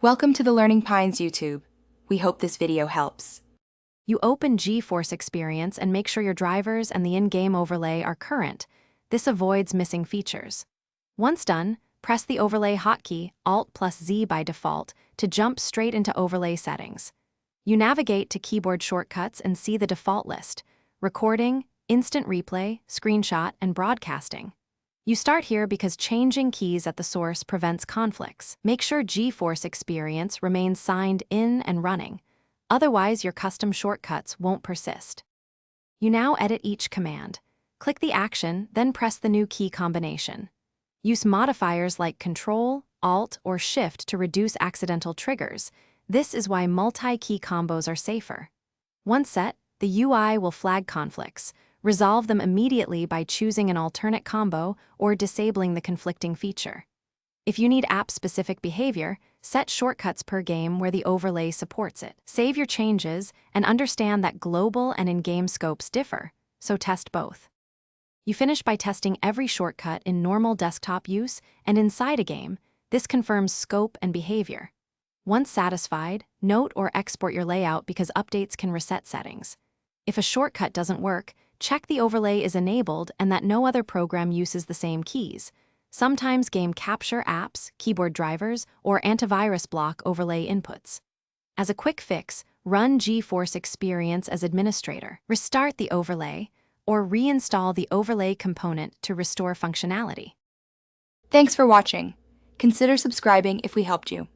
Welcome to the Learning Pines YouTube. We hope this video helps. You open GeForce Experience and make sure your drivers and the in-game overlay are current. This avoids missing features. Once done, press the overlay hotkey Alt+Z by default to jump straight into overlay settings. You navigate to keyboard shortcuts and see the default list: recording, instant replay, screenshot, and broadcasting. You start here because changing keys at the source prevents conflicts. Make sure GeForce Experience remains signed in and running. Otherwise, your custom shortcuts won't persist. You now edit each command. Click the action, then press the new key combination. Use modifiers like Control, Alt, or Shift to reduce accidental triggers. This is why multi-key combos are safer. Once set, the UI will flag conflicts. Resolve them immediately by choosing an alternate combo or disabling the conflicting feature. If you need app-specific behavior, set shortcuts per game where the overlay supports it. Save your changes and understand that global and in-game scopes differ, so test both. You finish by testing every shortcut in normal desktop use and inside a game. This confirms scope and behavior. Once satisfied, note or export your layout because updates can reset settings. If a shortcut doesn't work, check the overlay is enabled and that no other program uses the same keys. Sometimes game capture apps, keyboard drivers, or antivirus block overlay inputs. As a quick fix, run GeForce Experience as administrator. Restart the overlay, or reinstall the overlay component to restore functionality. Thanks for watching. Consider subscribing if we helped you.